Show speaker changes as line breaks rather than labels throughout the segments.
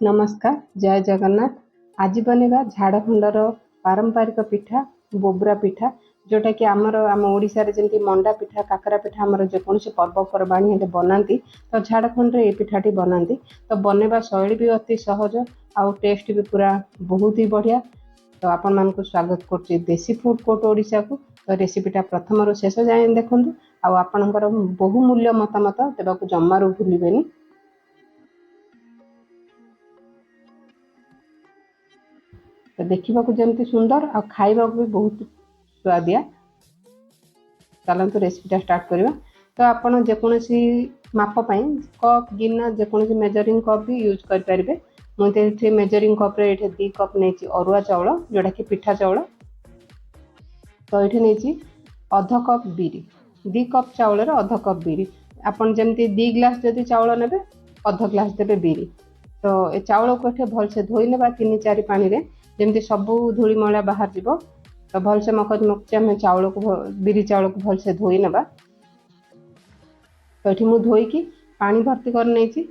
नमस्कार, जय जगन्नाथ। आज बनेगा झाड़खंडर पारंपरिक पिठा बोबरा पिठा, जोटा कि आम ओडिशा रे जेमती मंडा पिठा काकरा पिठा आमर जेकोसी पर्वपर्वाणी हेले बनाती, तो झाड़खंड रे ये पिठाटी बनाती। तो बनेबा शैली भी अति सहज आउ टेस्ट भी पूरा बहुत ही बढ़िया। तो आपण मानकु स्वागत करछि देसी फूड कोर्ट ओडिशा को। तो रेसिपीटा प्रथम रु शेष जाए देखंतु आउ आपणकर बहुमूल्य मतामत देबाकू जम्मारू भूलिबेनी। तो देखा जमी सुंदर आ खाइबा भी बहुत स्वादिया। चलतु रेसिपीटा स्टार्ट करवा। तो आपड़ जेकोसी मापपाई कप गिना जेकोसी मेजरिंग कप भी यूज करें। मुझे मेजरिंग कप रे 2 कप नहीं अरुआ चाउल जोटा कि पिठा चाउल। तो ये नहीं अध कप बिरी 2 कप चाउल अध कप बिरी। आपन जमी 2 ग्लास जदि चाउल ने अध ग्लास देवे बिरी। तो ये चाउल को ये भलसे धोई ना 3-4 पानी रे जमी सबू धूली मैला बाहर जीव। तो भलसे मकची आम चाउल को बिरी चाउल को भलसे धोई ना। तो ये मुझे धोईकी पानी भर्ती कर नहीं।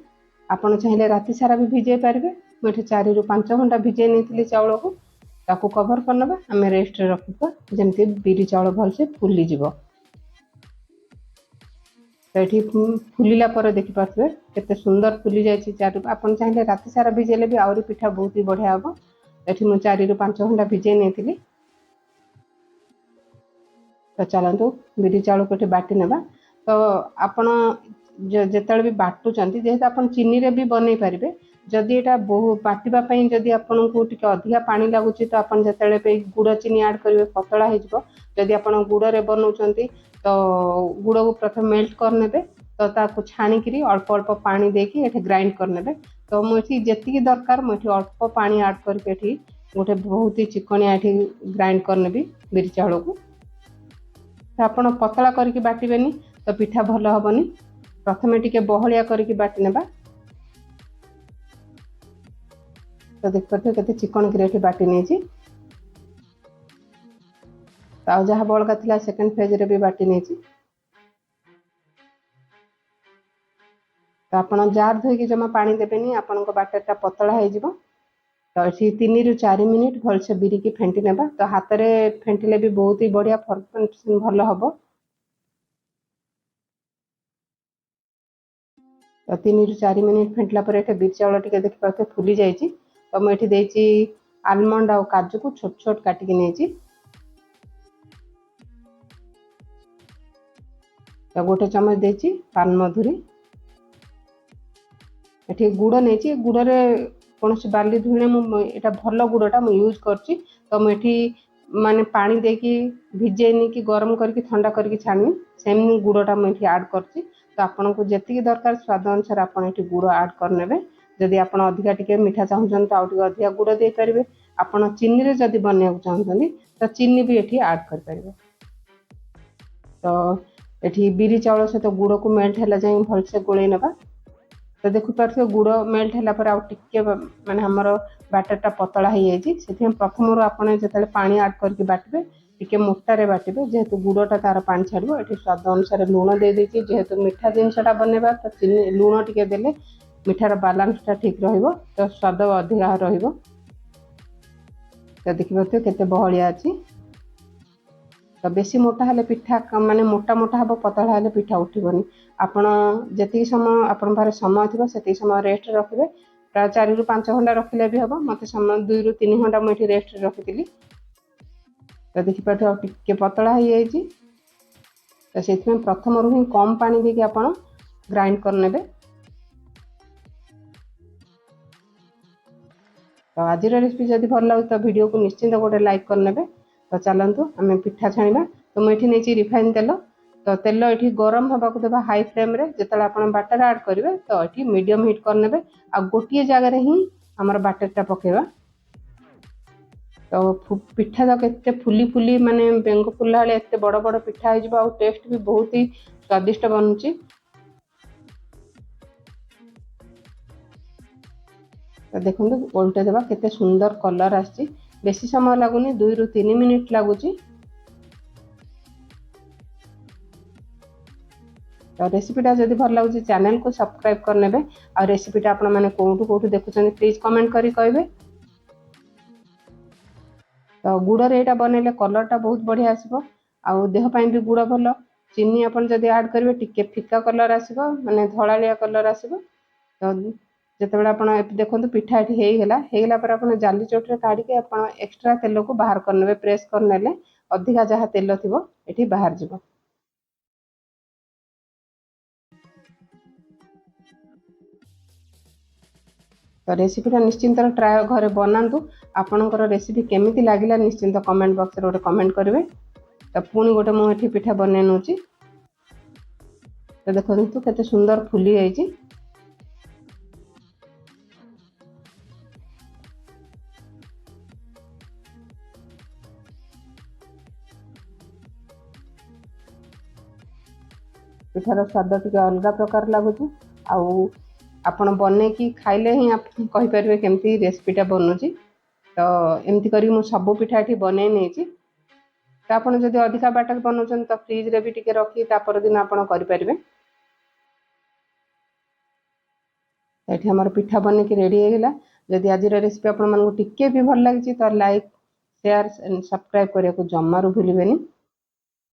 आपड़ चाहिए राति सारा भी भिजे पारे। मुझे 4-5 घंटा भिजे नहीं चाउल को ताकू कभर करना आम रेस्ट रखा जमी बिरी चाउल भलसे फुली जीव। तो ये फुलिला पर देखिपे केते सुंदर फुली जाए। आपन चाहिए राति सारा भिजेले भी आहरी पिठा बहुत ही बढ़िया हम। ये मुझे 4-5 घंटा भिजे नहीं। तो चलतु बिरी चाउल को बाटी ना। तो आपण जिते भी बाटुंट जेहेतु आप चीनी रे भी बनई पारे। जदि यहाँ बहु बाटापी जदि आपन को अधिका पानी लगुच तो आप जिते गुड़ चीनी आड करेंगे पतला होदी। आप गुड़ बनाऊँ तो गुड़ को प्रथम मेल्ट करने तो ताको छाणिकी अल्प अल्प पानी देकी ग्राइंड करने। तो मुझे जी दरकार मुझे अल्प पानी आड करके गोटे बहुत ही चिकनिया ग्राइंड करने बिरी चाउल को। तो आप पतला करके बाटबेनी तो पिठा भल हेनी। प्रथम टिके बहलिया करके बाटी नेबा। तो देख पारे केते चिकन की बाटी नहीं। तो जहाँ बड़का थिला सेकेंड फेज रे भी बाटी नहीं। तो आप जार धोईकी जमा पानी देवेनी आपण बाटरटा पतला हो। तो ये 3-4 मिनिट भलसे बिरी की फेंटी नेबा। तो हाथ में फेंटिले भी बहुत ही बढ़िया फर्मेंटेशन भल हम। तो 3-4 मिनिट फेंटला पर बिरी चाउल टे देखिए फुली जाइए। तो मुझे आलमंड आ काजू को छोट छोट काटिकी नहीं। तो गोटे चम्मच देची पान मधुरी। ये गुड़ नहीं गुड़ में कौन बाली धुणे मुझे भल गुड़टा मुझे यूज करची। तो मुझे माने पानी देकी भिजेनी कि गरम करके ठंडा करके छाणी सेम गुड़टा मुझे आड करची। तो आपन को जी दरकार स्वाद अनुसार आप गुड़ आड करने। जदि आप अधिका टिके मीठा चाहूँ तो आउ अधिका गुड़ दे पारे। आपन चीनी रे जदि बनवाक चाहूँ तो चीनी भी ये आड कर पारे। तो ये बिरी चाउल सहित गुड़ को मेल्ट है जाए भलसे गोल ना। तो देखु पारे गुड़ मेल्ट है टिके माने हमर बैटरटा पतला हो जाए। प्रथम आपने जो पानी आड करके बाटबे टिके मोटारे बाटबे जेहेतु गुड़टा तार पानी छाड़ो। ये स्वाद अनुसार लुण दे देती जेहेतु मीठा जिनसटा बनवा तो चीनी लुण टिके देले मिठार बालांसटा ठीक रहिबो। तो स्वाद अधिका रहिबो। तो देखिए केते बहलिया अच्छी। तो बेसी मोटा हेले पिठा माने मोटा मोटा हम पतला हेले पिठा उठिबनी। आपण जी समय आपण पारे समय थी से समय रेस्ट रखिए। प्राय 4-5 घंटा रखिले भी हम। मत समय 2-3 घंटा मुझे रेस्ट रखी। तो देखिए टे पतला हो जाए। तो से प्रथम रू ही कम पानी देके आप ग्राइंड करने। तो आज रेसिपी जब भल लगे तो वीडियो को निश्चिंत गोटे लाइक करने। तो चलतु आम पिठा छाणा। तो मुझे नहीं रिफाइन तेल। तो तेल ये गरम होगा देवा हाई फ्लेम रे। जो आप बाटर आड करेंगे तो ये मीडियम हिट करने। आ गोटे जगार ही आमर बाटरटा पकेबा। तो पिठा तक एत फुली फुली माने बेंग फुला एत बड़ बड़ पिठा हो टेस्ट भी बहुत ही स्वादिष्ट बनुची। तो देखो उल्टे देवा केते सुंदर कलर आसी। बेसी समय लगुनि 2-3 मिनिट लगुच। तो रेसिपीटा जदि भल लगे चैनल को सब्सक्राइब करने आ रेसिपीटा आपण मैंने कौटू देखुं प्लीज कमेंट करी कहे। तो गुड़ यहाँ बनइले कलरटा बहुत बढ़िया आसो आउ देहपाई भी गुड़ भल। चीनी आपन जदि ऐड करेंगे टिके फिका कलर आसो माने धड़ालिया कलर आसो। तो जिते आप देखो पिठा ये होगा पर आप जाली चोटे काढ़ी आप एक्सट्रा तेल को बाहर करने प्रेस करने अधिका जहाँ तेल थी ये बाहर जीव। तो रेसिपीटा निश्चिंत ट्राए घरे बनातु। आपणकर रेसिपी केमिति लागिला निश्चिंत कमेंट बॉक्स रे गोटे कमेंट करेंगे। तो पुणी गोटे मुझे पिठा बन नौची। तो देखो केते सुंदर फुली जाइए। पिठार स्वाद टी अलग प्रकार लगुच आपण बनईकी खाइले ही आप कहींपारे केमती रेसिपीटा बनूची। तो एमती करी मु सब पिठा ये बनई नहीं। तो आप जब अधिका बाटर बनाऊँ तो फ्रिज रे भी टिके रखी तापर दिन आपड़ करेंगे। ये आमर पिठा बन की रेडी होगा। जदि आज रेसिपी आपको टिके भी भल लगी तो लाइक शेयर सब्सक्राइब करने को जमारू भूलें।